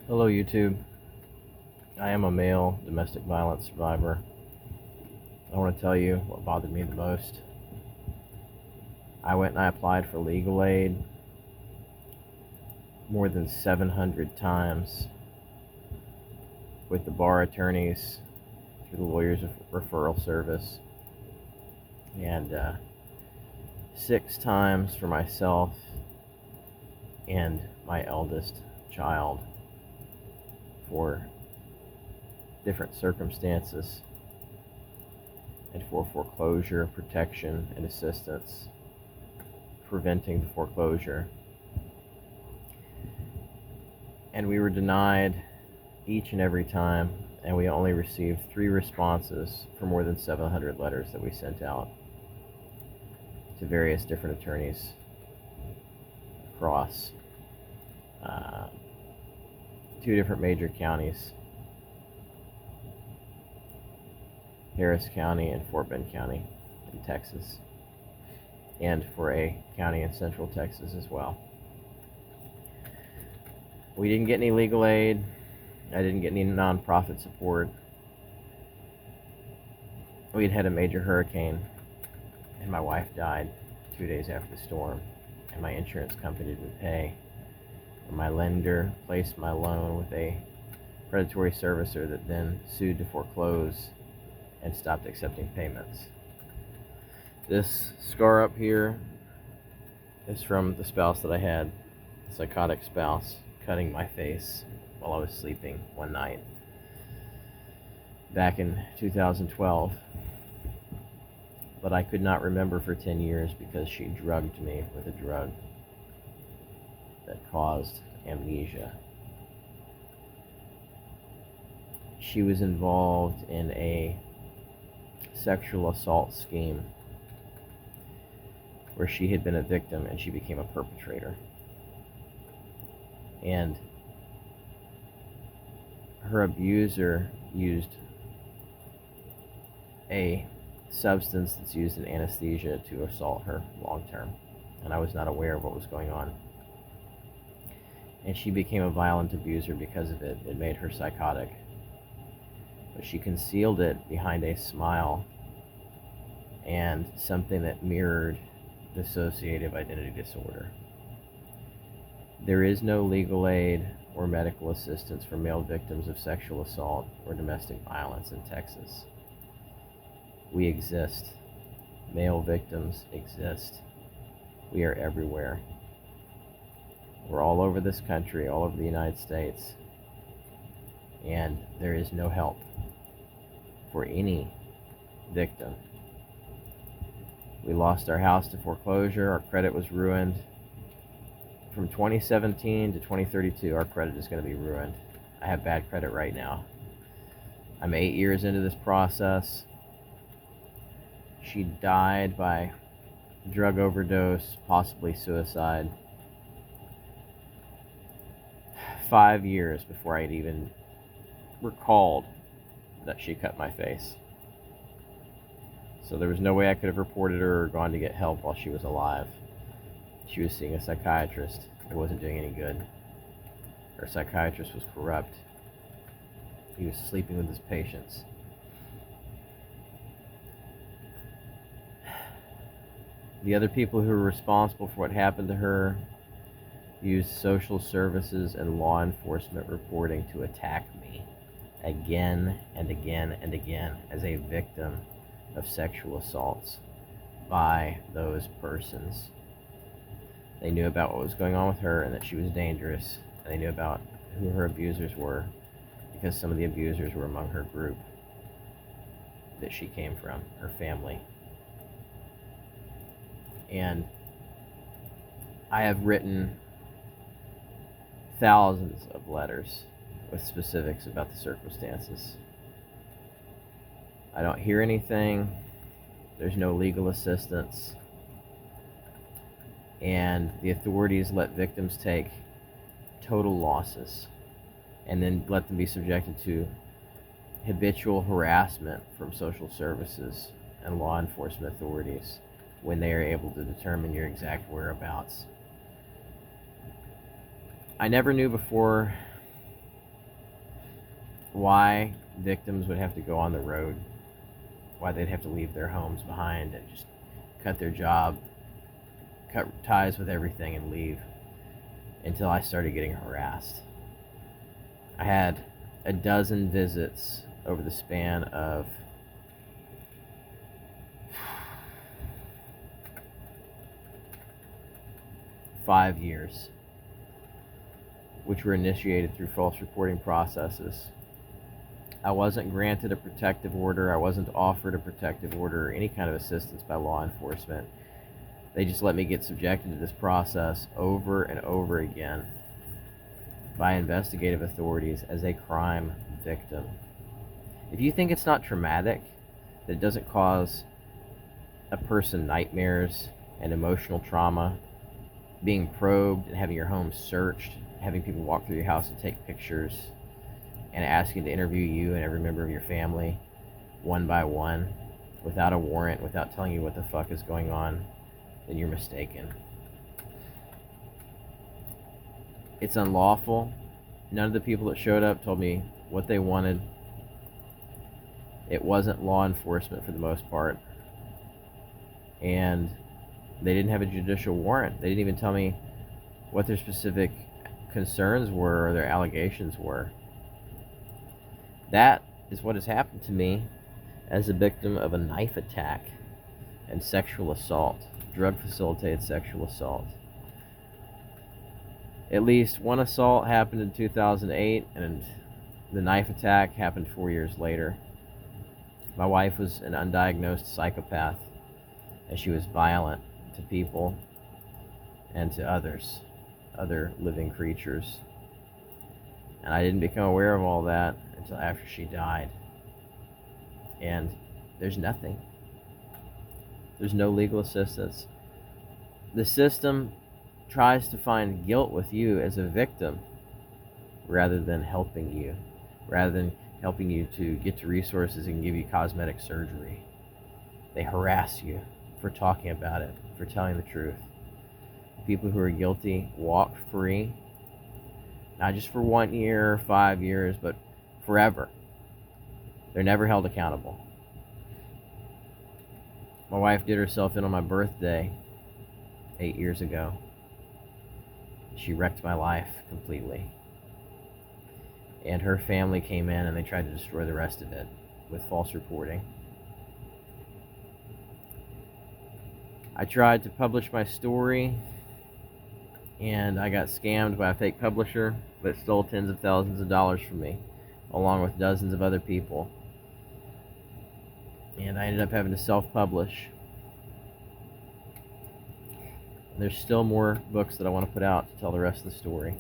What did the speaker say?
Hello YouTube. I am a male domestic violence survivor. I want to tell you what bothered me the most. I went and I applied for legal aid more than 700 times with the bar attorneys through the lawyers referral service, and 6 times for myself and my eldest child for different circumstances, and for foreclosure protection and assistance, preventing the foreclosure. And we were denied each and every time, and we only received 3 responses for more than 700 letters that we sent out to various different attorneys across 2 different major counties, Harris County and Fort Bend County in Texas, and for a county in Central Texas as well. We didn't get any legal aid. I didn't get any nonprofit support. We'd had a major hurricane, and my wife died 2 days after the storm, and my insurance company didn't pay. And my lender placed my loan with a predatory servicer that then sued to foreclose and stopped accepting payments. This scar up here is from the spouse that I had, a psychotic spouse, cutting my face while I was sleeping one night back in 2012. But I could not remember for 10 years because she drugged me with a drug that caused amnesia. She was involved in a sexual assault scheme where she had been a victim and she became a perpetrator. And her abuser used a substance that's used in anesthesia to assault her long term, and I was not aware of what was going on. And she became a violent abuser because of it. It made her psychotic. But she concealed it behind a smile and something that mirrored dissociative identity disorder. There is no legal aid or medical assistance for male victims of sexual assault or domestic violence in Texas. We exist. Male victims exist. We are everywhere. We're all over this country, all over the United States, and there is no help for any victim. We lost our house to foreclosure. Our credit was ruined. From 2017 to 2032, our credit is going to be ruined. I have bad credit right now. I'm 8 years into this process. She died by drug overdose, possibly suicide, 5 years before I'd even recalled that she cut my face. So there was no way I could have reported her or gone to get help while she was alive. She was seeing a psychiatrist. It wasn't doing any good. Her psychiatrist was corrupt. He was sleeping with his patients. The other people who were responsible for what happened to her used social services and law enforcement reporting to attack me again and again and again as a victim of sexual assaults by those persons. They knew about what was going on with her and that she was dangerous, and they knew about who her abusers were because some of the abusers were among her group that she came from, her family. And I have written thousands of letters with specifics about the circumstances. I don't hear anything. There's no legal assistance. And the authorities let victims take total losses and then let them be subjected to habitual harassment from social services and law enforcement authorities when they are able to determine your exact whereabouts. I never knew before why victims would have to go on the road, why they'd have to leave their homes behind and just cut their job, cut ties with everything and leave, until I started getting harassed. I had a dozen visits over the span of 5 years, which were initiated through false reporting processes. I wasn't granted a protective order. I wasn't offered a protective order or any kind of assistance by law enforcement. They just let me get subjected to this process over and over again by investigative authorities as a crime victim. If you think it's not traumatic, that it doesn't cause a person nightmares and emotional trauma, being probed and having your home searched, having people walk through your house and take pictures, and asking to interview you and every member of your family one by one without a warrant, without telling you what the fuck is going on, then you're mistaken. It's unlawful. None of the people that showed up told me what they wanted. It wasn't law enforcement for the most part. And they didn't have a judicial warrant. They didn't even tell me what their specific concerns were or their allegations were. That is what has happened to me as a victim of a knife attack and sexual assault, drug-facilitated sexual assault. At least one assault happened in 2008, and the knife attack happened 4 years later. My wife was an undiagnosed psychopath, and she was violent to people and to others, other living creatures. And I didn't become aware of all that until after she died. And there's nothing. There's no legal assistance. The system tries to find guilt with you as a victim rather than helping you, rather than helping you to get to resources and give you cosmetic surgery. They harass you for talking about it, for telling the truth. People who are guilty walk free, not just for 1 year or 5 years, but forever. They're never held accountable. My wife did herself in on my birthday 8 years ago. She wrecked my life completely. And her family came in and they tried to destroy the rest of it with false reporting. I tried to publish my story, and I got scammed by a fake publisher that stole tens of thousands of dollars from me, along with dozens of other people. And I ended up having to self-publish. There's still more books that I want to put out to tell the rest of the story.